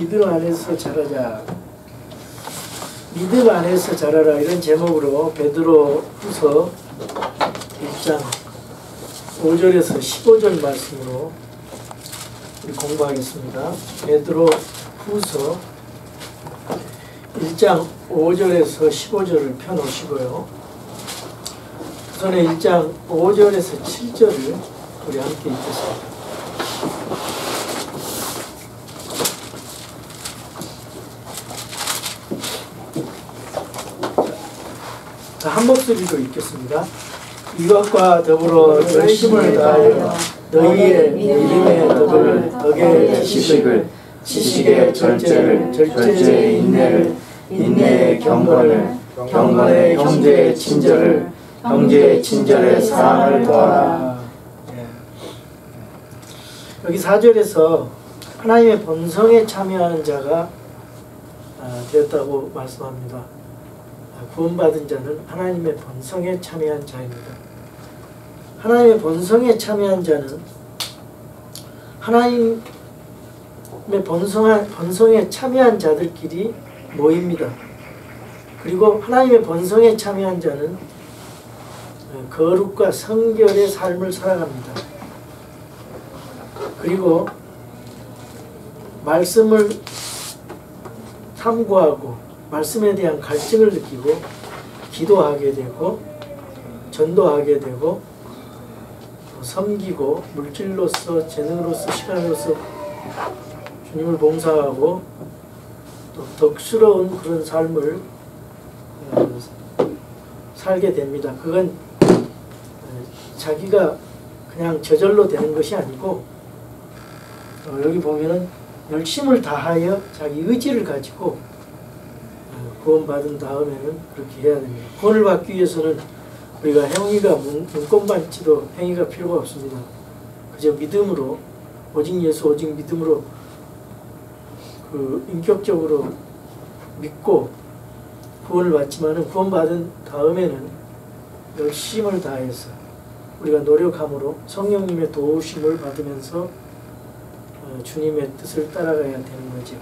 믿음 안에서 자라자. 믿음 안에서 자라라 이런 제목으로 베드로후서 1장 5절에서 15절 말씀으로 우리 공부하겠습니다. 베드로후서 1장 5절에서 15절을 펴놓으시고요. 우선에 1장 5절에서 7절을 우리 함께 읽겠습니다. 한 목소리로 읽겠습니다. 이것과 더불어 열심을 다하여 너희의 믿음의 덕의 지식을, 지식의 절제를, 절제의 인내를, 인내의 경건을, 경건의 형제의 친절을, 형제의 친절의 사랑을 더하라. 여기 4절에서 하나님의 본성에 참여하는 자가 되었다고 말씀합니다. 구원받은 자는 하나님의 본성에 참여한 자입니다. 하나님의 본성에 참여한 자는 하나님의 본성에 참여한 자들끼리 모입니다. 그리고 하나님의 본성에 참여한 자는 거룩과 성결의 삶을 살아갑니다. 그리고 말씀을 탐구하고 말씀에 대한 갈증을 느끼고 기도하게 되고 전도하게 되고 섬기고 물질로서 재능으로서 시간으로서 주님을 봉사하고 또 덕스러운 그런 삶을 살게 됩니다. 그건 자기가 그냥 저절로 되는 것이 아니고 여기 보면은 열심을 다하여 자기 의지를 가지고 구원받은 다음에는 그렇게 해야 됩니다. 구원을 받기 위해서는 우리가 행위가 문건반치도 행위가 필요가 없습니다. 그저 믿음으로 오직 예수 오직 믿음으로 인격적으로 믿고 구원을 받지만은 구원받은 다음에는 열심을 다해서 우리가 노력함으로 성령님의 도우심을 받으면서 주님의 뜻을 따라가야 되는 거죠.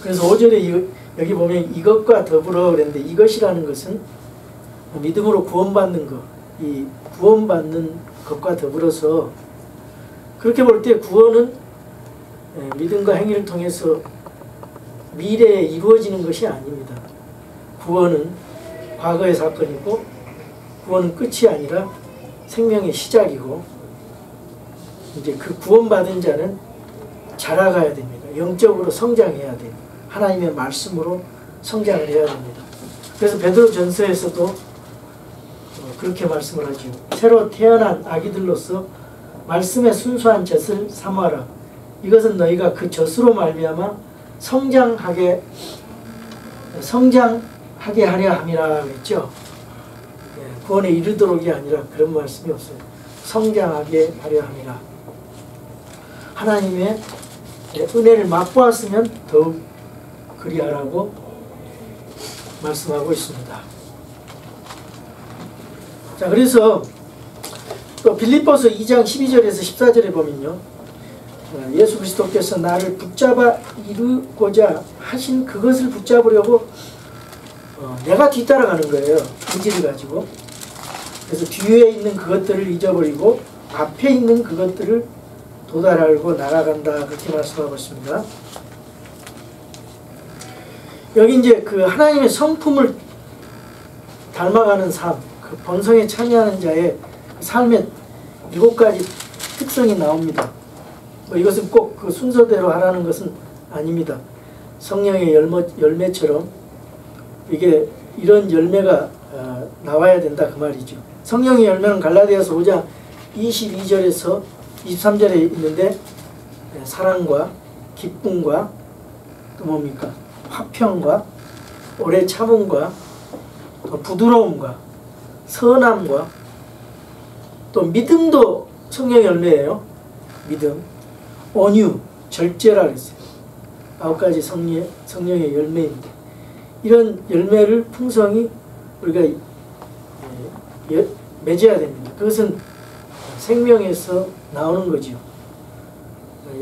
그래서 5절에 여기 보면 이것과 더불어 그랬는데 이것이라는 것은 믿음으로 구원받는 것, 이 구원받는 것과 더불어서 그렇게 볼 때 구원은 믿음과 행위를 통해서 미래에 이루어지는 것이 아닙니다. 구원은 과거의 사건이고 구원은 끝이 아니라 생명의 시작이고 이제 그 구원받은 자는 자라가야 됩니다. 영적으로 성장해야 돼요. 하나님의 말씀으로 성장을 해야 됩니다. 그래서 베드로전서에서도 그렇게 말씀을 하죠. 새로 태어난 아기들로서 말씀의 순수한 젖을 사모하라. 이것은 너희가 그 젖으로 말미암아 성장하게 하려 함이라 그랬죠. 구원에 이르도록이 아니라 그런 말씀이 없어요. 성장하게 하려 함이라. 하나님의 은혜를 맛보았으면 더욱 그리하라고 말씀하고 있습니다. 자, 그래서 또 빌립보서 2장 12절에서 14절에 보면요. 예수 그리스도께서 나를 붙잡아 이루고자 하신 그것을 붙잡으려고 내가 뒤따라가는 거예요. 의지를 가지고. 그래서 뒤에 있는 그것들을 잊어버리고 앞에 있는 그것들을 도달하고 날아간다. 그렇게 말씀하고 있습니다. 여기 이제 그 하나님의 성품을 닮아가는 삶, 그 본성에 참여하는 자의 삶의 7가지 특성이 나옵니다. 이것은 꼭 그 순서대로 하라는 것은 아닙니다. 성령의 열매처럼 이게 이런 열매가 나와야 된다 그 말이죠. 성령의 열매는 갈라디아서 5장 22절에서 23절에 있는데 사랑과 기쁨과 또 뭡니까? 화평과 오래 참음과 또 부드러움과 선함과 또 믿음도 성령의 열매예요. 믿음, 온유, 절제라 그랬어요. 9가지 성령의 열매입니다. 이런 열매를 풍성히 우리가 맺어야 됩니다. 그것은 생명에서 나오는 거죠.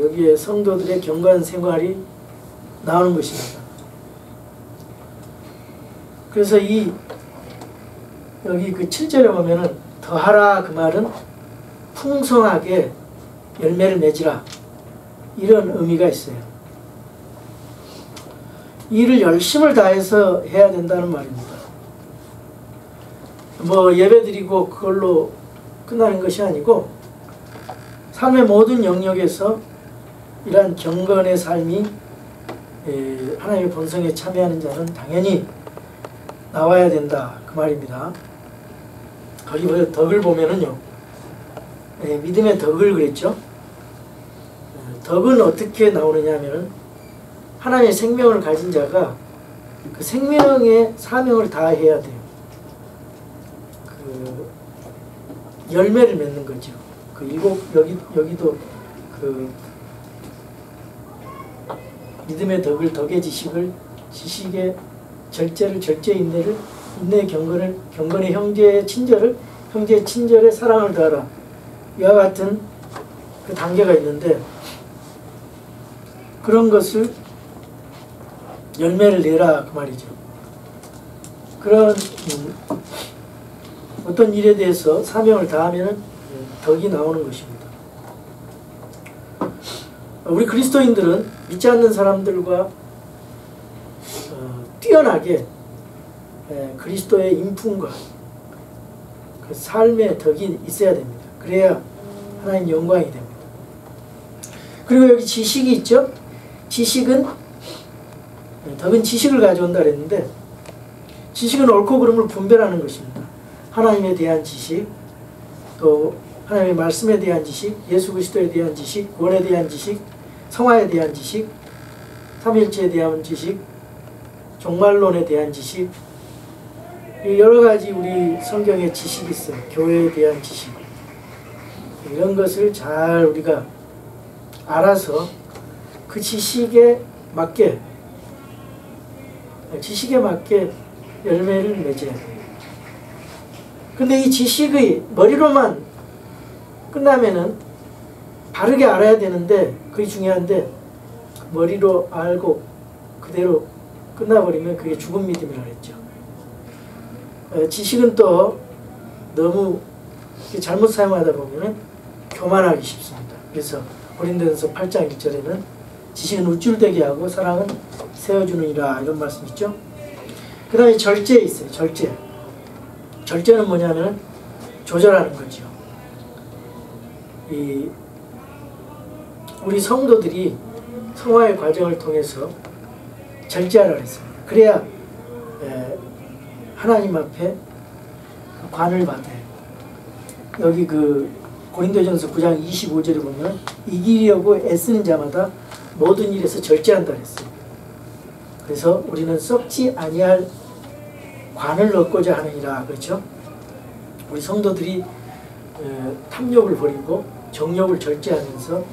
여기에 성도들의 경건 생활이 나오는 것입니다. 그래서 여기 그 7절에 보면은 더하라 그 말은 풍성하게 열매를 맺으라 이런 의미가 있어요. 일을 열심을 다해서 해야 된다는 말입니다. 뭐 예배드리고 그걸로 끝나는 것이 아니고 삶의 모든 영역에서 이러한 경건의 삶이 하나님의 본성에 참여하는 자는 당연히 나와야 된다 그 말입니다. 거기 덕을 보면은요, 믿음의 덕을 그랬죠. 덕은 어떻게 나오느냐 하면은 하나님의 생명을 가진 자가 그 생명의 사명을 다해야 돼요. 그 열매를 맺는 거죠. 여기도 그 믿음의 덕을 덕의 지식을 지식의 절제를 절제의 인내를 인내의 경건의 형제의 친절의 사랑을 더하라. 이와 같은 그 단계가 있는데 그런 것을 열매를 내라 그 말이죠. 그런 어떤 일에 대해서 사명을 다하면 덕이 나오는 것입니다. 우리 그리스도인들은 믿지 않는 사람들과 뛰어나게 그리스도의 인품과 그 삶의 덕이 있어야 됩니다. 그래야 하나님 영광이 됩니다. 그리고 여기 지식이 있죠. 덕은 지식을 가져온다 그랬는데 지식은 옳고 그름을 분별하는 것입니다. 하나님에 대한 지식, 또 하나님의 말씀에 대한 지식, 예수 그리스도에 대한 지식, 구원에 대한 지식, 성화에 대한 지식, 삼일체에 대한 지식, 종말론에 대한 지식, 여러 가지 우리 성경에 지식이 있어요. 교회에 대한 지식. 이런 것을 잘 우리가 알아서 그 지식에 맞게 열매를 맺어야 돼요. 근데 이 지식의 머리로만 끝나면은 바르게 알아야 되는데 그게 중요한데 머리로 알고 그대로 끝나버리면 그게 죽은 믿음이라 그랬죠. 지식은 또 너무 잘못 사용하다 보면은 교만하기 쉽습니다. 그래서 고린도전서 8장 1절에는 지식은 우쭐대게 하고 사랑은 세워주느니라 이런 말씀 있죠. 그 다음에 절제 있어요. 절제는 뭐냐면 조절하는 거죠. 우리 성도들이 성화의 과정을 통해서 절제하라 그랬습니다. 그래야 하나님 앞에 관을 받아요. 여기 그 고린도전서 9장 25절에 보면 이기려고 애쓰는 자마다 모든 일에서 절제한다 그랬어요. 그래서 우리는 썩지 아니할 관을 얻고자 하느니라 그렇죠. 우리 성도들이 탐욕을 버리고 정욕을 절제하면서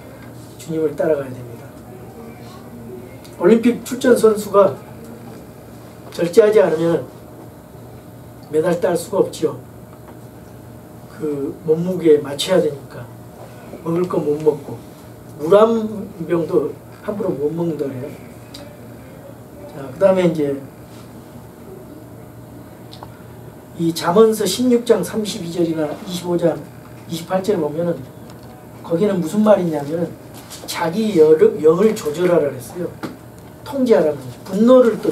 주님을 따라가야 됩니다. 올림픽 출전 선수가 절제하지 않으면 메달 딸 수가 없죠. 그 몸무게에 맞춰야 되니까 먹을 거 못 먹고 물 한 병도 함부로 못 먹는다 그래요. 자, 그 다음에 이제 이 잠언서 16장 32절이나 25장 28절에 보면은 거기는 무슨 말이냐면은 자기 영을 조절하라 그랬어요. 통제하라는 거죠. 분노를 또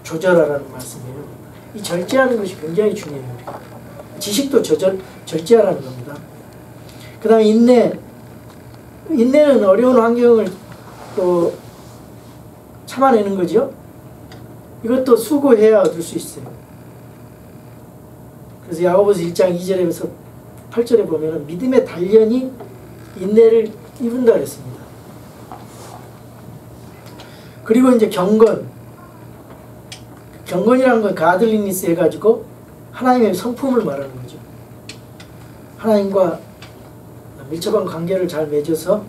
조절하라는 말씀이에요. 이 절제하는 것이 굉장히 중요해요. 지식도 절제하라는 겁니다. 그 다음에 인내는 어려운 환경을 또 참아내는 거죠. 이것도 수고해야 얻을 수 있어요. 그래서 야고보서 1장 2절에서 8절에 보면 믿음의 단련이 인내를 입은다 그랬습니다. 그리고 이제 경건이라는 건 가들리니스 해가지고 하나님의 성품을 말하는 거죠. 하나님과 밀접한 관계를 잘 맺어서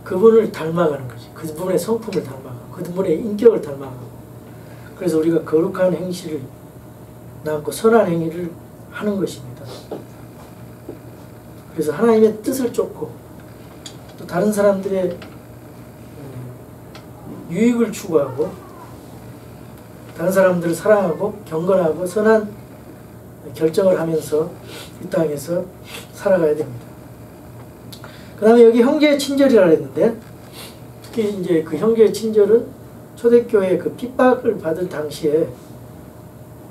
그분을 닮아가는 거죠. 그분의 성품을 닮아가고 그분의 인격을 닮아가고 그래서 우리가 거룩한 행실을 남고 선한 행위를 하는 것입니다. 그래서 하나님의 뜻을 쫓고 또 또 다른 사람들의 유익을 추구하고 다른 사람들을 사랑하고 경건하고 선한 결정을 하면서 이 땅에서 살아가야 됩니다. 그 다음에 여기 형제의 친절이라 했는데, 특히 이제 그 형제의 친절은 초대교회 그 핍박을 받을 당시에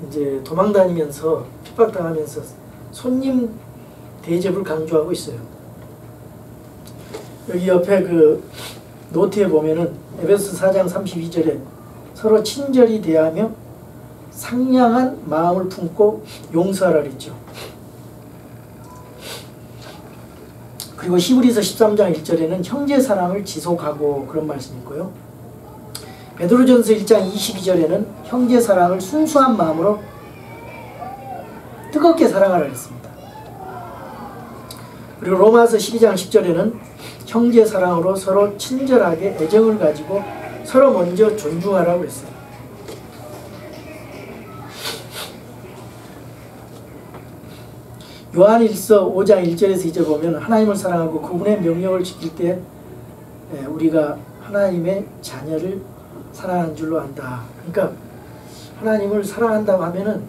이제 도망다니면서 핍박당하면서 손님 대접을 강조하고 있어요. 여기 옆에 그 노트에 보면은 에베소서 4장 32절에 서로 친절히 대하며 상냥한 마음을 품고 용서하라 그랬죠. 그리고 히브리서 13장 1절에는 형제 사랑을 지속하고 그런 말씀이 있고요. 베드로전서 1장 22절에는 형제 사랑을 순수한 마음으로 뜨겁게 사랑하라 그랬습니다. 그리고 로마서 12장 10절에는 형제 사랑으로 서로 친절하게 애정을 가지고 서로 먼저 존중하라고 그랬어요. 요한일서 5장 1절에서 2절 보면 하나님을 사랑하고 그분의 명령을 지킬 때 우리가 하나님의 자녀를 사랑하는 줄로 안다. 그러니까 하나님을 사랑한다고 하면은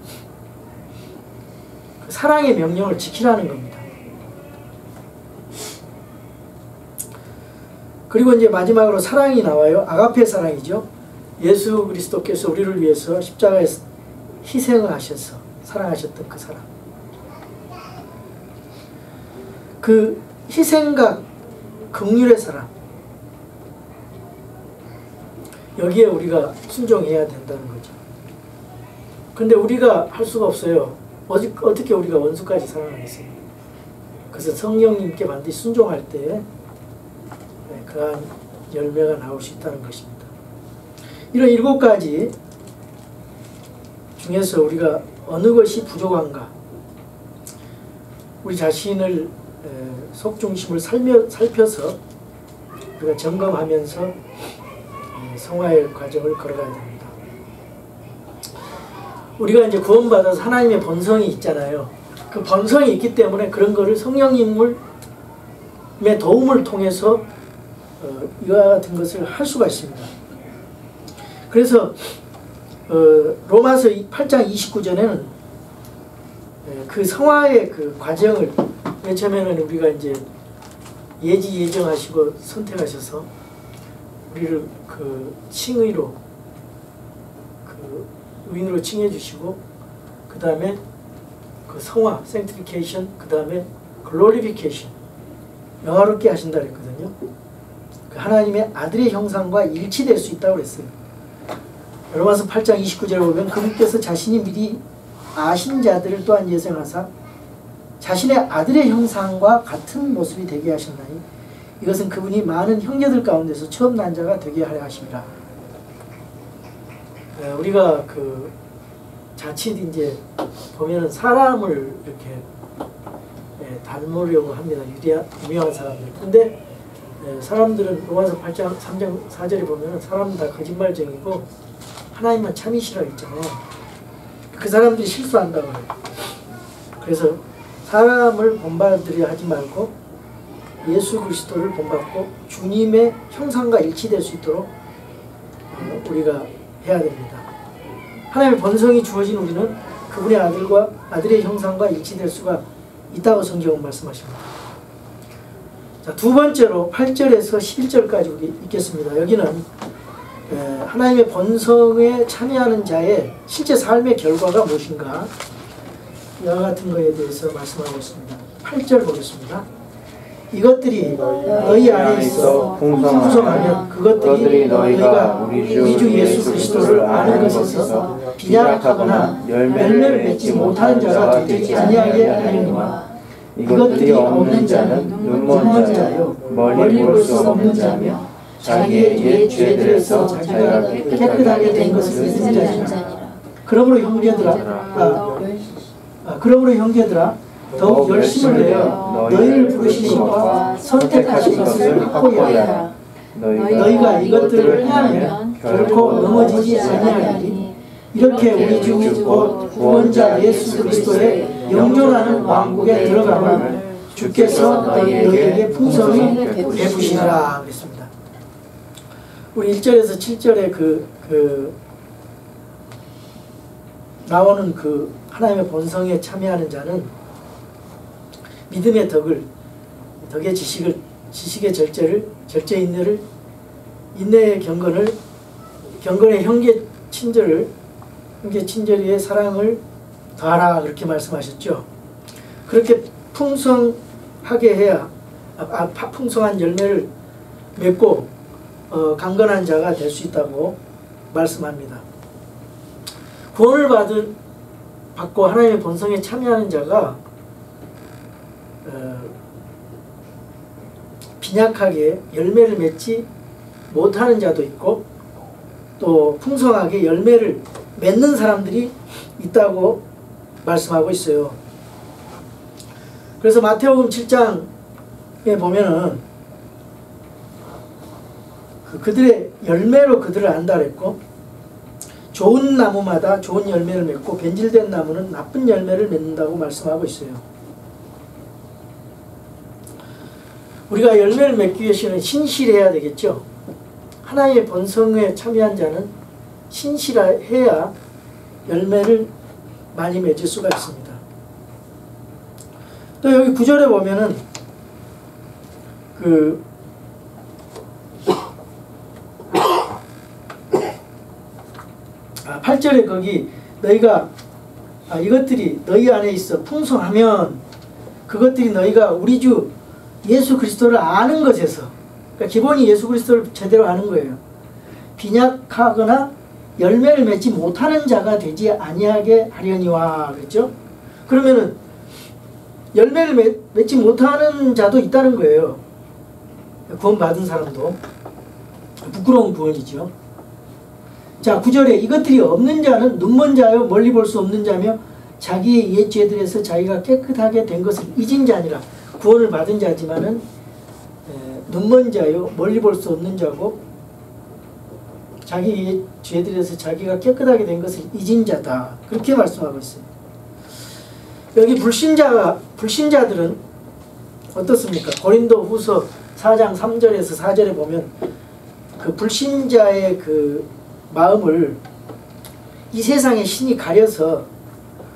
그 사랑의 명령을 지키라는 겁니다. 그리고 이제 마지막으로 사랑이 나와요. 아가페 사랑이죠. 예수 그리스도께서 우리를 위해서 십자가에서 희생을 하셔서 사랑하셨던 그 사랑. 그 희생과 긍휼의 사랑, 여기에 우리가 순종해야 된다는 거죠. 근데 우리가 할 수가 없어요. 어떻게 우리가 원수까지 사랑하겠어요? 그래서 성령님께 반드시 순종할 때 그러한 열매가 나올 수 있다는 것입니다. 이런 7가지 중에서 우리가 어느 것이 부족한가, 우리 자신을 속중심을 살펴서 우리가 점검하면서 성화의 과정을 걸어가야 됩니다. 우리가 이제 구원받아서 하나님의 본성이 있잖아요. 그 본성이 있기 때문에 그런 거를 성령님의 도움을 통해서 이와 같은 것을 할 수가 있습니다. 그래서 로마서 8장 29절에는 그 성화의 그 과정을 맨 처음에는 우리가 이제 예정하시고 선택하셔서 우리를 그 칭의로 그 의인으로 칭해 주시고 그 다음에 그 성화 sanctification 그 다음에 glorification 영화롭게 하신다 그랬거든요. 그 하나님의 아들의 형상과 일치될 수 있다고 그랬어요. 로마서 8장 29절에 보면 그분께서 자신이 미리 아신 자들을 또한 예정하사 자신의 아들의 형상과 같은 모습이 되게 하셨나니 이것은 그분이 많은 형제들 가운데서 처음 난 자가 되게 하려 하심이라. 우리가 그 자칫 이제 보면은 사람을 이렇게 닮으려고 합니다. 유명한 사람들. 근데 사람들은 로마서 8장 3장 4절에 보면은 사람은 다 거짓말쟁이고 하나님만 참이시라 했잖아요. 그 사람들이 실수한다고 해요. 그래서 사람을 본받으려 하지 말고 예수 그리스도를 본받고 주님의 형상과 일치될 수 있도록 우리가 해야 됩니다. 하나님의 본성이 주어진 우리는 그분의 아들의 형상과 일치될 수가 있다고 성경은 말씀하십니다. 자, 두 번째로 8절에서 11절까지 우리 읽겠습니다. 여기는 하나님의 본성에 참여하는 자의 실제 삶의 결과가 무엇인가, 이와 같은 것에 대해서 말씀하고 있습니다. 8절 보겠습니다. 이것들이 너희 안에 있어 풍성하면 그것들이 너희가 우리 주 예수 그리스도를 아는 것에서 빈약하거나 열매를 맺지 못하는 자가 되지 아니하게 하려니와 이것들이 없는 자는 눈먼 자요 멀리 볼 수 없는 자며 자기의 옛 죄들에서 자기가 깨끗하게 된 것을 잊은 자니라. 그러므로 형제들아 더욱 열심을 내어 너희를 부르신 것과 선택하신 것을 확고히 하라. 너희가 이것들을 행하면 결코 넘어지지 아니하리니 이렇게 우리 주 곧 구원자 예수 그리스도의 영존하는 왕국에 들어감을 주께서 너희에게 풍성히 베푸시리라. 베푸시리라 그랬습니다. 우리 1절에서 7절에 나오는 그 하나님의 본성에 참여하는 자는 믿음의 덕의 지식의 절제 인내를, 인내의 경건의 형제 친절 위에 사랑을 더하라 그렇게 말씀하셨죠. 그렇게 풍성하게 해야 풍성한 열매를 맺고 강건한 자가 될 수 있다고 말씀합니다. 구원을 받고 하나님의 본성에 참여하는 자가 빈약하게 열매를 맺지 못하는 자도 있고 또 풍성하게 열매를 맺는 사람들이 있다고 말씀하고 있어요. 그래서 마태복음 7장에 보면은 그들의 열매로 그들을 안다 그랬고, 좋은 나무마다 좋은 열매를 맺고 변질된 나무는 나쁜 열매를 맺는다고 말씀하고 있어요. 우리가 열매를 맺기 위해서는 신실해야 되겠죠. 하나님의 본성에 참여한 자는 신실해야 열매를 많이 맺을 수가 있습니다. 또 여기 9절에 보면은 8절에 거기 너희가 이것들이 너희 안에 있어 풍성하면 그것들이 너희가 우리 주 예수 그리스도를 아는 것에서, 그러니까 기본이 예수 그리스도를 제대로 아는 거예요. 빈약하거나 열매를 맺지 못하는 자가 되지 아니하게 하려니와 그랬죠. 그러면은 열매를 맺지 못하는 자도 있다는 거예요. 구원받은 사람도. 부끄러운 구원이죠. 자, 9절에 이것들이 없는 자는 눈먼 자요 멀리 볼 수 없는 자며 자기의 옛 죄들에서 자기가 깨끗하게 된 것을 잊은 자니라. 구원을 받은 자지만은 눈먼 자요 멀리 볼 수 없는 자고 자기의 죄들에서 자기가 깨끗하게 된 것을 잊은 자다. 그렇게 말씀하고 있어요. 여기 불신자들은 어떻습니까? 고린도 후서 4장 3절에서 4절에 보면 그 불신자의 그 마음을 이 세상의 신이 가려서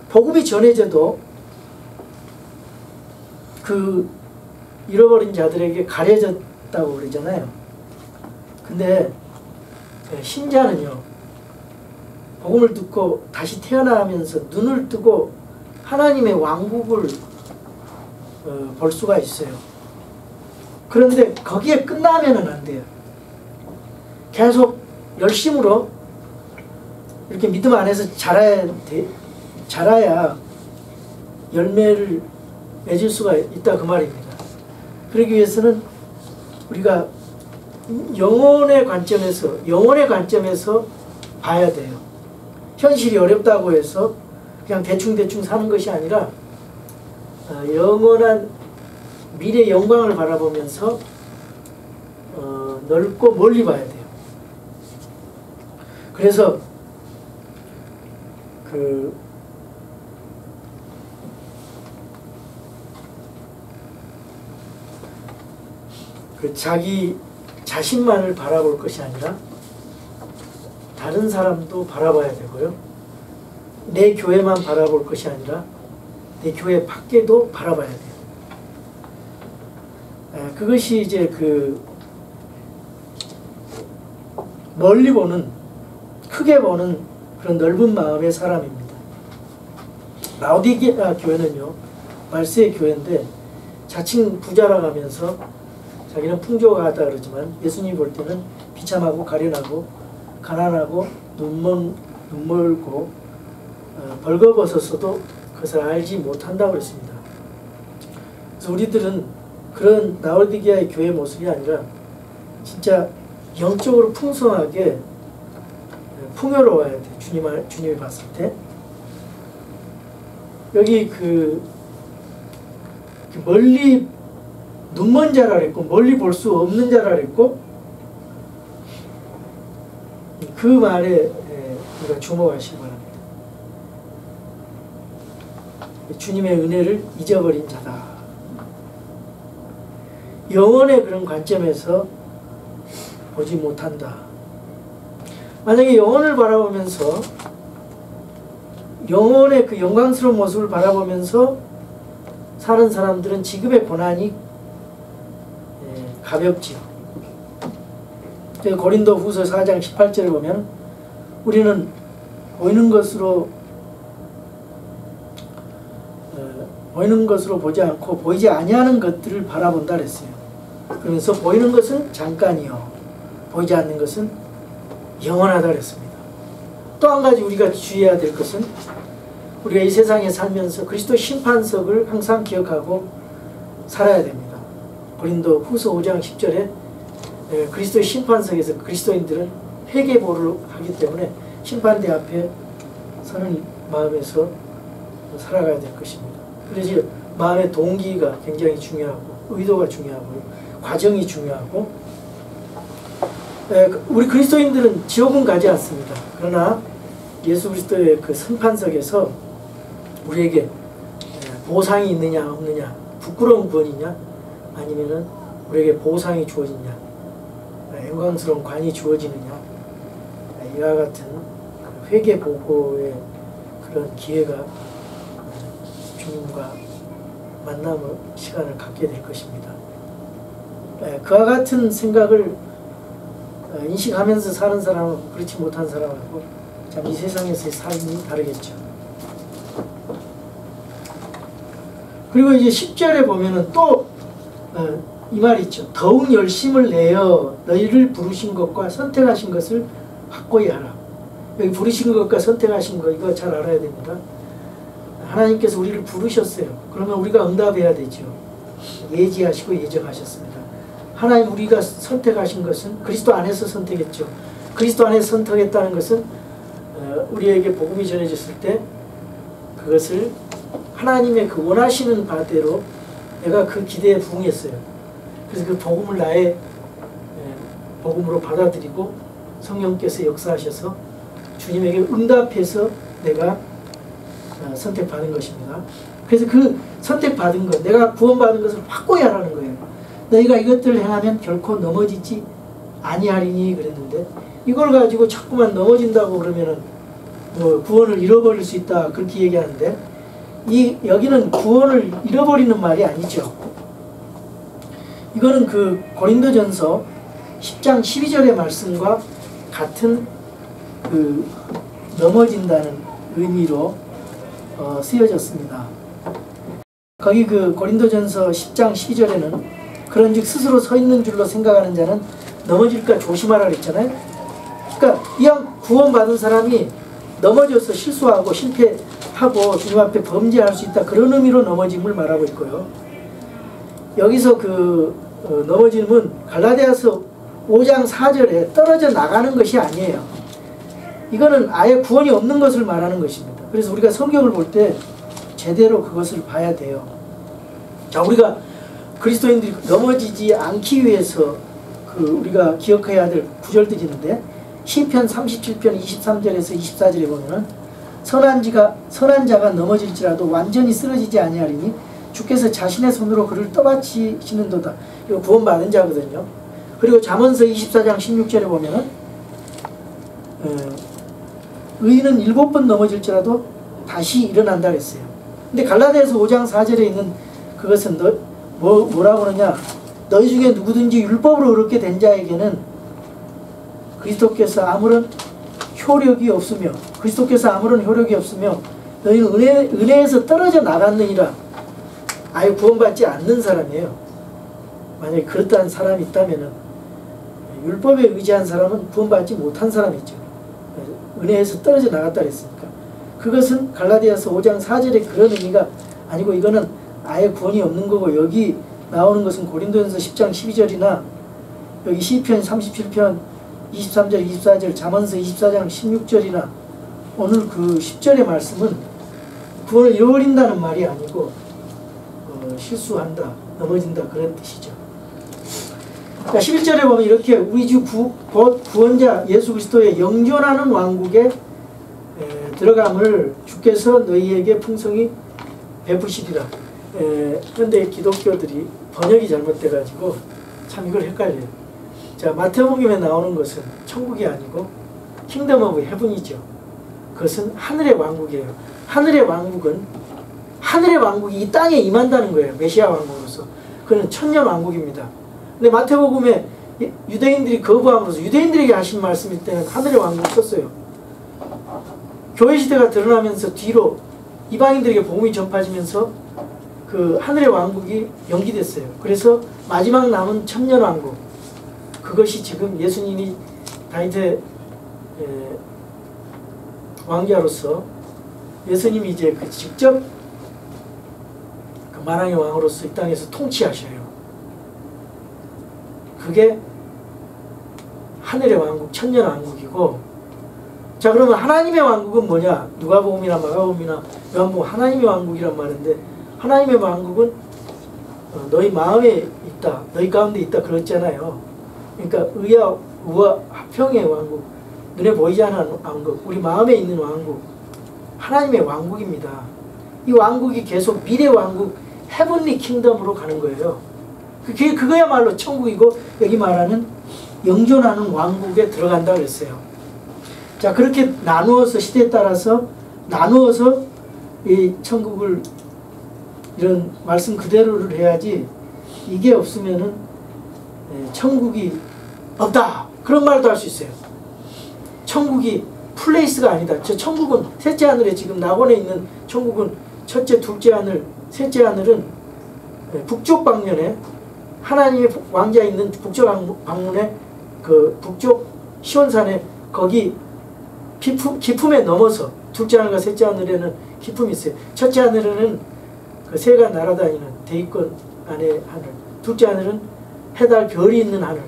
복음이 전해져도 그 잃어버린 자들에게 가려졌다고 그러잖아요. 근데 신자는요, 복음을 듣고 다시 태어나면서 눈을 뜨고 하나님의 왕국을 볼 수가 있어요. 그런데 거기에 끝나면은 안 돼요. 계속 열심으로 이렇게 믿음 안에서 자라야 열매를 맺을 수가 있다 그 말입니다. 그러기 위해서는 우리가 영혼의 관점에서 봐야 돼요. 현실이 어렵다고 해서 그냥 대충 사는 것이 아니라 영원한 미래 영광을 바라보면서 넓고 멀리 봐야 돼요. 그래서 자기 자신만을 바라볼 것이 아니라 다른 사람도 바라봐야 되고요. 내 교회만 바라볼 것이 아니라 내 교회 밖에도 바라봐야 돼요. 그것이 이제 멀리 보는, 크게 보는 그런 넓은 마음의 사람입니다. 라오디게아 교회는요, 말세의 교회인데 자칭 부자라 하면서 자기는 풍족하다 그러지만 예수님이 볼 때는 비참하고 가련하고 가난하고 눈멀고 벌거벗었어도 그것을 알지 못한다고 그랬습니다. 그래서 우리들은 그런 라오디게아의 교회 모습이 아니라 진짜 영적으로 풍성하게 풍요로워야 돼. 주님이 봤을 때. 여기 멀리 눈먼 자라 그랬고 멀리 볼 수 없는 자라 그랬고 그 말에 우리가 주목하시기 바랍니다. 주님의 은혜를 잊어버린 자다. 영혼의 그런 관점에서 보지 못한다. 만약에 영혼을 바라보면서 영혼의 그 영광스러운 모습을 바라보면서 사는 사람들은 지금의 고난이 가볍지요. 고린도 후서 4장 18절에 보면 우리는 보이는 것으로 보지 않고 보이지 아니하는 것들을 바라본다 그랬어요. 그러면서 보이는 것은 잠깐이요 보이지 않는 것은 영원하다 그랬습니다. 또 한 가지 우리가 주의해야 될 것은 우리가 이 세상에 살면서 그리스도 심판석을 항상 기억하고 살아야 됩니다. 고린도 후서 5장 10절에 그리스도의 심판석에서 그리스도인들은 회개보를 하기 때문에 심판대 앞에 서는 마음에서 살아가야 될 것입니다. 그래서 마음의 동기가 굉장히 중요하고 의도가 중요하고 과정이 중요하고 우리 그리스도인들은 지옥은 가지 않습니다. 그러나 예수 그리스도의 그 심판석에서 우리에게 보상이 있느냐 없느냐 부끄러운 구원이냐 아니면은 우리에게 보상이 주어지냐 영광스러운 관이 주어지느냐 이와 같은 회개 보고의 그런 기회가 주님과 만남의 시간을 갖게 될 것입니다. 그와 같은 생각을 인식하면서 사는 사람은 그렇지 못한 사람하고 참 이 세상에서의 삶이 다르겠죠. 그리고 이제 10절에 보면은 또 이 말이 있죠. 더욱 열심을 내어 너희를 부르신 것과 선택하신 것을 확고히 하라. 여기 부르신 것과 선택하신 것 이거 잘 알아야 됩니다. 하나님께서 우리를 부르셨어요. 그러면 우리가 응답해야 되죠. 예지하시고 예정하셨습니다. 하나님 우리가 선택하신 것은 그리스도 안에서 선택했죠. 그리스도 안에서 선택했다는 것은 우리에게 복음이 전해졌을 때 그것을 하나님의 그 원하시는 바대로 내가 그 기대에 부응했어요. 그래서 그 복음을 나의 복음으로 받아들이고 성령께서 역사하셔서 주님에게 응답해서 내가 선택받은 것입니다. 그래서 그 선택받은 것, 내가 구원받은 것을 확고히 하라는 거예요. 너희가 이것들을 행하면 결코 넘어지지 아니하리니 그랬는데 이걸 가지고 자꾸만 넘어진다고 그러면은 뭐 구원을 잃어버릴 수 있다 그렇게 얘기하는데 여기는 구원을 잃어버리는 말이 아니죠. 이거는 그 고린도전서 10장 12절의 말씀과 같은 그 넘어진다는 의미로 쓰여졌습니다. 거기 그 고린도전서 10장 12절에는 그런즉 스스로 서 있는 줄로 생각하는 자는 넘어질까 조심하라 그랬잖아요. 그러니까 이왕 구원받은 사람이 넘어져서 실수하고 실패하고 주님 앞에 범죄할 수 있다 그런 의미로 넘어짐을 말하고 있고요. 여기서 그 넘어짐은 갈라디아서 5장 4절에 떨어져 나가는 것이 아니에요. 이거는 아예 구원이 없는 것을 말하는 것입니다. 그래서 우리가 성경을 볼 때 제대로 그것을 봐야 돼요. 자, 우리가 그리스도인들이 넘어지지 않기 위해서 우리가 기억해야 될 구절들이 있는데 시편 37편 23절에서 24절에 보면은 선한 자가 넘어질지라도 완전히 쓰러지지 아니하리니 주께서 자신의 손으로 그를 떠받치시는도다. 이거 구원받은 자거든요. 그리고 잠언서 24장 16절에 보면은 의인은 7번 넘어질지라도 다시 일어난다 그랬어요. 근데 갈라디아서 5장 4절에 있는 그것은 뭐라고 그러냐, 너희 중에 누구든지 율법으로 의롭게 된 자에게는 그리스도께서 아무런 효력이 없으며 너희는 은혜에서 떨어져 나갔느니라. 아예 구원받지 않는 사람이에요. 만약에 그렇다는 사람이 있다면 율법에 의지한 사람은 구원받지 못한 사람이죠. 은혜에서 떨어져 나갔다 그랬으니까 그것은 갈라디아서 5장 4절에 그런 의미가 아니고 이거는 아예 구원이 없는 거고, 여기 나오는 것은 고린도전서 10장 12절이나 여기 시편 37편 23절 24절 잠언서 24장 16절이나 오늘 그 10절의 말씀은 구원을 잃어버린다는 말이 아니고 실수한다, 넘어진다 그런 뜻이죠. 11절에 보면 이렇게 우리 주 곧 구원자 예수 그리스도의 영존하는 왕국에 들어감을 주께서 너희에게 풍성히 베푸시리라. 현대 기독교들이 번역이 잘못돼가지고 참 이걸 헷갈려요. 자, 마태복음에 나오는 것은 천국이 아니고 킹덤 오브 헤븐이죠. 그것은 하늘의 왕국이에요. 하늘의 왕국이 이 땅에 임한다는 거예요. 메시아 왕국으로서. 그는 천년 왕국입니다. 근데 마태복음에 유대인들이 거부함으로써 유대인들에게 하신 말씀일 때는 하늘의 왕국을 썼어요. 교회 시대가 드러나면서 뒤로 이방인들에게 복음이 전파지면서 그 하늘의 왕국이 연기됐어요. 그래서 마지막 남은 천년 왕국, 그것이 지금 예수님이 다윗의 왕자로서 예수님이 이제 그 직접 그 만왕의 왕으로서 이 땅에서 통치하셔요. 그게 하늘의 왕국, 천년 왕국이고, 자, 그러면 하나님의 왕국은 뭐냐? 누가복음이나 마가복음이나 요한복음 하나님의 왕국이란 말인데, 하나님의 왕국은 너희 마음에 있다, 너희 가운데 있다 그랬잖아요. 그러니까 의와 화평의 왕국, 눈에 보이지 않는 왕국, 우리 마음에 있는 왕국, 하나님의 왕국입니다. 이 왕국이 계속 미래 왕국, 헤븐리 킹덤으로 가는 거예요. 그거야말로 천국이고, 여기 말하는 영존하는 왕국에 들어간다고 그랬어요. 자, 그렇게 나누어서, 시대에 따라서 나누어서 이 천국을 이런 말씀 그대로를 해야지, 이게 없으면은 천국이 없다, 그런 말도 할 수 있어요. 천국이 플레이스가 아니다. 저 천국은 셋째 하늘에, 지금 낙원에 있는 천국은 첫째, 둘째 하늘, 셋째 하늘은 북쪽 방면에 하나님의 왕자 있는 북쪽 방문에, 그 북쪽 시온산에, 거기 기품에 넘어서 둘째 하늘과 셋째 하늘에는 기품이 있어요. 첫째 하늘에는 그 새가 날아다니는 대기권 안에 하늘, 둘째 하늘은 해달 별이 있는 하늘,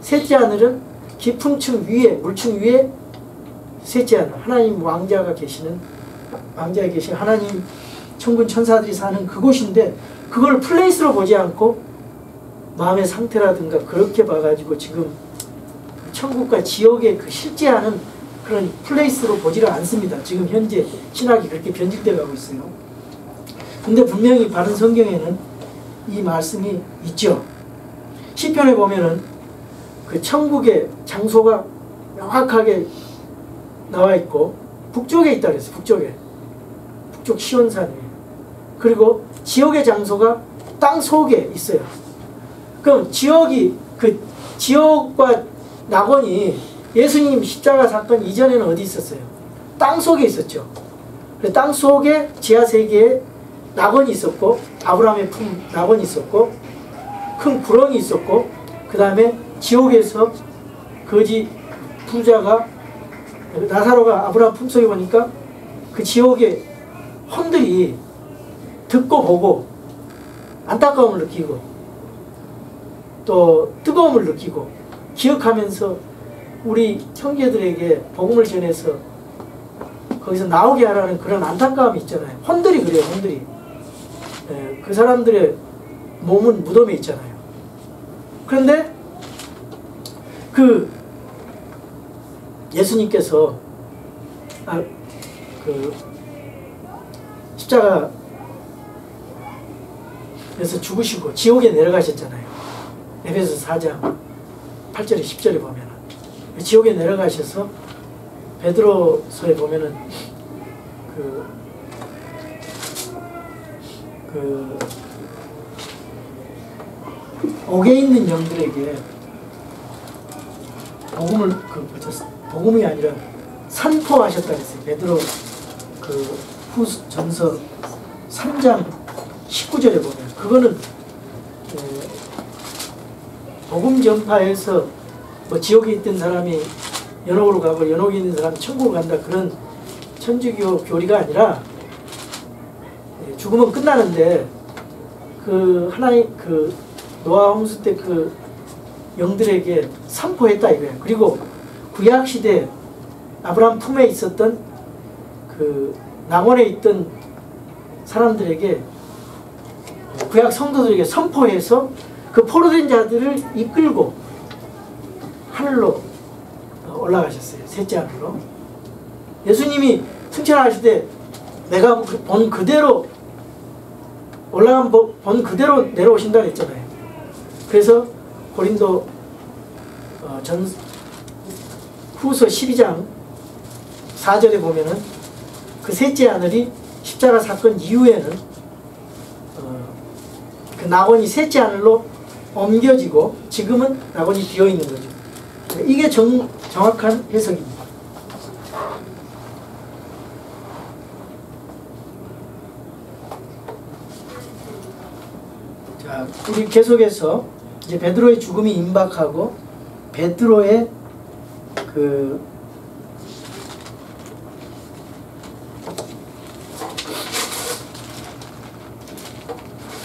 셋째 하늘은 기품층 위에, 물층 위에 셋째 하늘, 하나님 왕자가 계시는, 왕자에 계신 하나님 천군 천사들이 사는 그곳인데, 그걸 플레이스로 보지 않고 마음의 상태라든가 그렇게 봐가지고 지금 천국과 지옥의 그 실제하는 그런 플레이스로 보지를 않습니다. 지금 현재 신학이 그렇게 변질되어 가고 있어요. 근데 분명히 바른 성경에는 이 말씀이 있죠. 시편에 보면은 그 천국의 장소가 명확하게 나와 있고, 북쪽에 있다 그랬어요. 북쪽 시온산에. 그리고 지옥의 장소가 땅 속에 있어요. 그럼 그 지옥과 낙원이 예수님 십자가 사건 이전에는 어디 있었어요? 땅 속에 있었죠. 땅 속에 지하 세계에 낙원이 있었고, 아브라함의 품 낙원이 있었고, 큰 구렁이 있었고, 그 다음에 지옥에서 거지 부자가, 나사로가 아브라함 품속에 보니까 그 지옥의 혼들이 듣고 보고 안타까움을 느끼고 또 뜨거움을 느끼고 기억하면서 우리 형제들에게 복음을 전해서 거기서 나오게 하라는 그런 안타까움이 있잖아요. 혼들이 그래요. 혼들이. 그 사람들의 몸은 무덤에 있잖아요. 그런데 그 예수님께서 그 십자가에서 죽으시고 지옥에 내려가셨잖아요. 에베소 4장 8절에 10절에 보면은 지옥에 내려가셔서 베드로서에 보면은 그 옥에 있는 영들에게 복음이 아니라 선포하셨다 그랬어요. 베드로 그 후전서 3장 19절에 보면, 그거는 복음 전파에서 뭐 지옥에 있던 사람이 연옥으로 가고 연옥에 있는 사람이 천국으로 간다, 그런 천주교 교리가 아니라 죽으면 끝나는데 그 하나님 그 노아 홍수 때 그 영들에게 선포했다 이거예요. 그리고 구약 시대 아브라함 품에 있었던 그 낙원에 있던 사람들에게, 구약 성도들에게 선포해서 그 포로된 자들을 이끌고 하늘로 올라가셨어요. 셋째 하늘로. 예수님이 승천하실 때 내가 본 그대로 올라간 본 그대로 내려오신다 그랬잖아요. 그래서 고린도 전 후서 12장 4절에 보면은 그 셋째 하늘이 십자가 사건 이후에는 그 낙원이 셋째 하늘로 옮겨지고 지금은 낙원이 비어있는 거죠. 이게 정확한 해석입니다. 자, 우리 계속해서 이제 베드로의 죽음이 임박하고 베드로의 그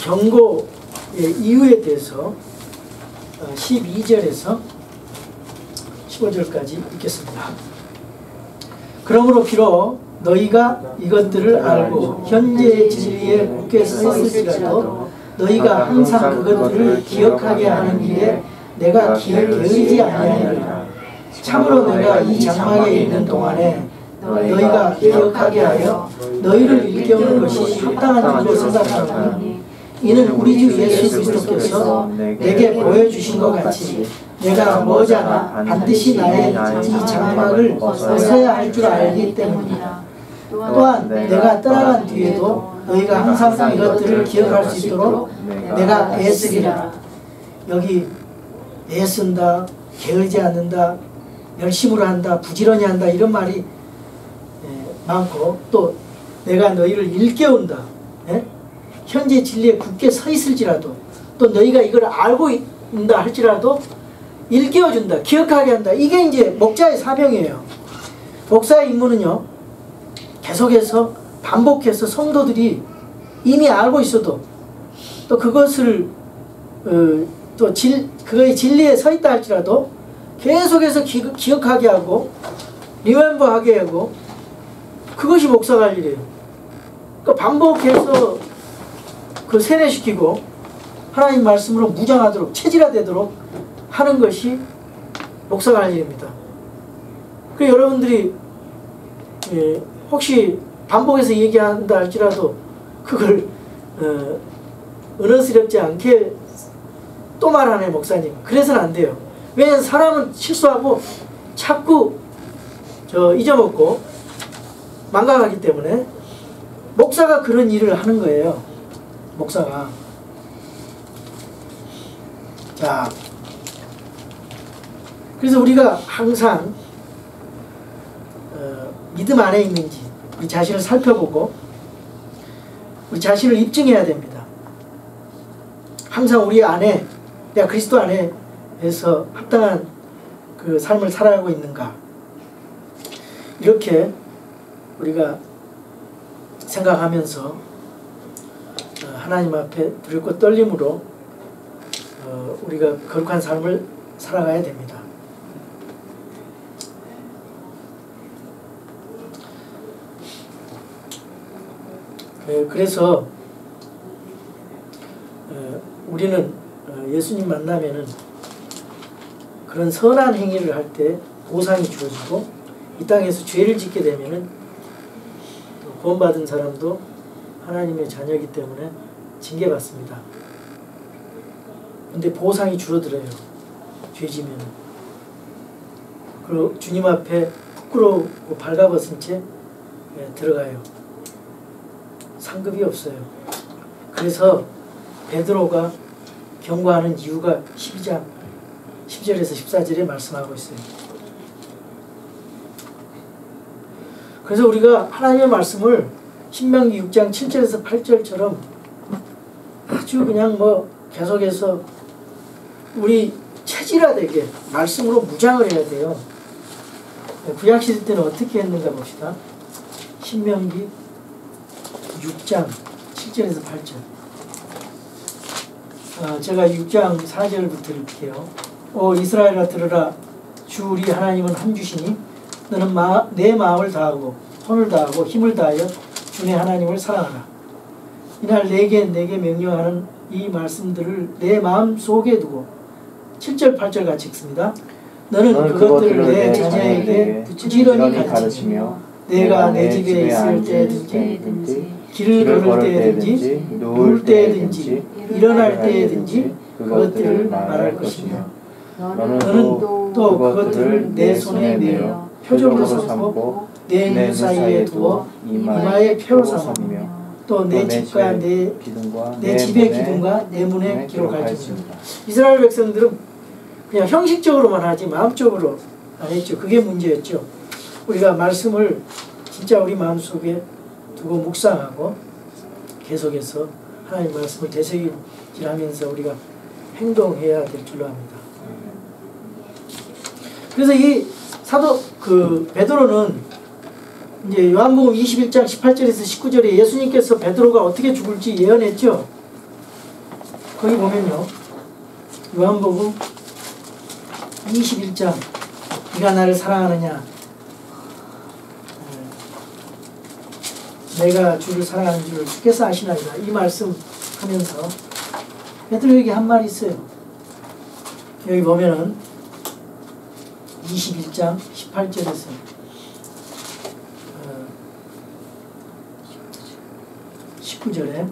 경고의 이유에 대해서 12절에서 15절까지 읽겠습니다. 그러므로 비록 너희가 이것들을 알고 현재의 진리에 굳게 서 있을지라도 너희가 항상 그것들을 기억하게 하는 일에 내가 게으르지 아니하리라. 참으로 내가 이 장막에 있는 동안에 너희가 기억하게 하여 너희를 일깨우는 것이 합당한 줄로 생각하노니 이는 우리 주 예수 그리스도께서 내게 보여주신 것 같이 내가 머지않아 반드시 나의 이 장막을 벗어야 할 줄 알기 때문이다. 또한 내가 떠나간 뒤에도 너희가 항상 이것들을 기억할 수 있도록 내가 애쓰리라. 여기 애쓴다, 게으르지 않는다, 열심으로 한다, 부지런히 한다 이런 말이 많고 또 내가 너희를 일깨운다. 현재 진리에 굳게 서 있을지라도 또 너희가 이걸 알고 있다 할지라도 일깨워준다, 기억하게 한다. 이게 이제 목자의 사명이에요. 목사의 임무는요, 계속해서 반복해서 성도들이 이미 알고 있어도 또 그것을 또 그의 진리에 서 있다 할지라도 계속해서 기억하게 하고 리멤버하게 하고 그것이 목사가 할 일이에요. 그러니까 반복해서 그 세뇌시키고 하나님 말씀으로 무장하도록 체질화되도록 하는 것이 목사가 할 일입니다. 그 여러분들이 혹시 반복해서 얘기한다 할지라도 그걸 은어스럽지 않게 또 말하네 목사님. 그래서는 안 돼요. 왜냐하면 사람은 실수하고 자꾸 잊어먹고 망각하기 때문에 목사가 그런 일을 하는 거예요. 목사가. 자, 그래서 우리가 항상 믿음 안에 있는지 우리 자신을 살펴보고 우리 자신을 입증해야 됩니다. 항상 우리 안에 내가 그리스도 안에서 합당한 그 삶을 살아가고 있는가, 이렇게 우리가 생각하면서 하나님 앞에 두렵고 떨림으로 우리가 거룩한 삶을 살아가야 됩니다. 그래서 우리는 예수님 만나면은 그런 선한 행위를 할 때 보상이 주어지고 이 땅에서 죄를 짓게 되면은 구원받은 사람도 하나님의 자녀이기 때문에 징계받습니다. 근데 보상이 줄어들어요. 죄지면. 그리고 주님 앞에 부끄러우고 발가벗은 채 들어가요. 상급이 없어요. 그래서 베드로가 경고하는 이유가 12장 10절에서 14절에 말씀하고 있어요. 그래서 우리가 하나님의 말씀을 신명기 6장 7절에서 8절처럼 아주 그냥 계속해서 우리 체질화되게 말씀으로 무장을 해야 돼요. 구약시대 때는 어떻게 했는가 봅시다. 신명기 6장 7절에서 8절. 제가 6장 4절부터 읽게요. 오 이스라엘아 들으라. 주 우리 하나님은 한 주시니 너는 내 마음을 다하고 손을 다하고 힘을 다하여 주의 하나님을 사랑하라. 이날 내게 명령하는 이 말씀들을 내 마음 속에 두고 7절 8절 같이 읽습니다. 너는 그것들을 내 자녀에게 부지런히 가르치며 내가 내 집에 있을 때든지 길을 걸을 때든지 누울 때든지 일어날 때든지 그것들을 말할 것이며 너는 또 그것들을 내 손에 메어 표적으로 삼고 내 눈 사이에 두어 이마에 표로 삼으며 또 내 집과 내 집의 기둥과 내 문에 기록할지니. 이스라엘 백성들은 그냥 형식적으로만 하지 마음적으로 안 했죠. 그게 문제였죠. 우리가 말씀을 진짜 우리 마음속에 두고 묵상하고 계속해서 하나님 말씀을 되새김질하면서 우리가 행동해야 될 줄로 압니다. 그래서 이 사도 베드로는 이제 요한복음 21장 18절에서 19절에 예수님께서 베드로가 어떻게 죽을지 예언했죠. 거기 보면요. 요한복음 21장 네가 나를 사랑하느냐 내가 주를 사랑하는 줄을 주께서 아시나이다. 이 말씀 하면서 베드로에게 한 말이 있어요. 여기 보면은 21장 18절에서 19절에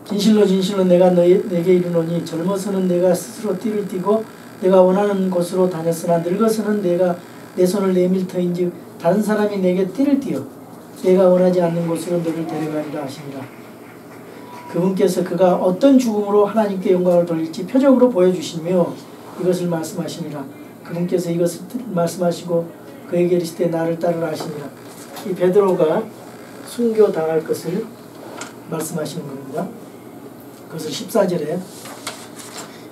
진실로 진실로 내가 내게 이르노니 젊어서는 내가 스스로 띠를 띠고 내가 원하는 곳으로 다녔으나 늙어서는 내가 내 손을 내밀 터인즉 다른 사람이 내게 띠를 띠어 내가 원하지 않는 곳으로 너를 데려가리라 하시니라. 그분께서 그가 어떤 죽음으로 하나님께 영광을 돌릴지 표적으로 보여주시며 이것을 말씀하시니라. 그분께서 이것을 말씀하시고 그에게 이르시되 나를 따르라 하시니라. 이 베드로가 순교당할 것을 말씀하시는 겁니다. 그것을 14절에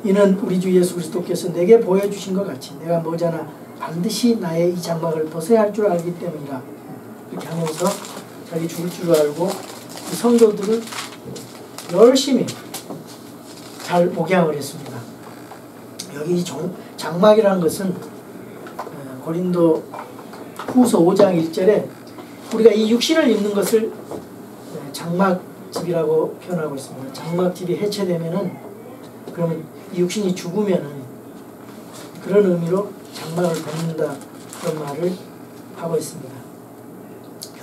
이는 우리 주 예수 그리스도께서 내게 보여주신 것 같이 내가 머지않아 반드시 나의 이 장막을 벗어야 할 줄 알기 때문이라. 이렇게 하면서 자기 죽을 줄 알고 이 성도들을 열심히 잘 목양을 했습니다. 여기 이 장막이라는 것은 고린도 후서 5장 1절에 우리가 이 육신을 입는 것을 장막집이라고 표현하고 있습니다. 장막집이 해체되면은 그러면 이 육신이 죽으면은 그런 의미로 장막을 벗는다 그런 말을 하고 있습니다.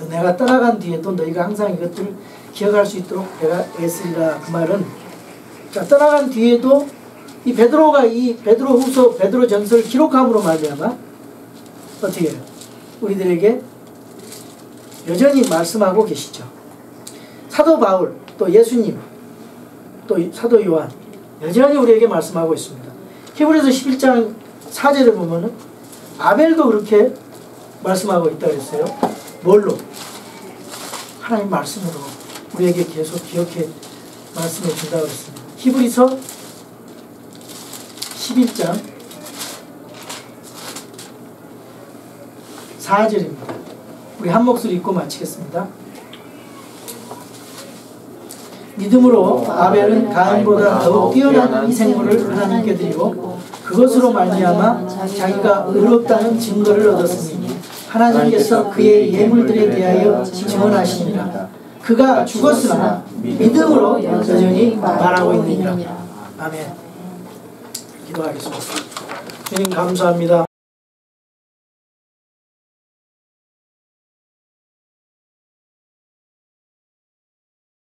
내가 떠나간 뒤에도 너희가 항상 이것들을 기억할 수 있도록 내가 애쓰리라. 그 말은 자 떠나간 뒤에도 이 베드로가 이 베드로후서 베드로전서를 기록함으로 말미암아 어떻게 해요? 우리들에게 여전히 말씀하고 계시죠. 사도 바울 또 예수님 또 사도 요한 여전히 우리에게 말씀하고 있습니다. 히브리서 11장 4절에 보면은 아벨도 그렇게 말씀하고 있다고 했어요. 뭘로? 하나님 말씀으로 우리에게 계속 기억해 말씀해 준다고 했습니다. 히브리서 11장 4절입니다. 우리 한 목소리 읽고 마치겠습니다. 믿음으로 아벨은 가인보다 더욱 뛰어난 희생물을 하나님께 드리고 그것으로 말미암아 자기가 의롭다는 증거를 얻었으니 하나님께서 그의 예물들에 대하여 증언하시니라. 그가 죽었으나 믿음으로 여전히 말하고 있느니라. 아멘. 기도하겠습니다. 주님 감사합니다.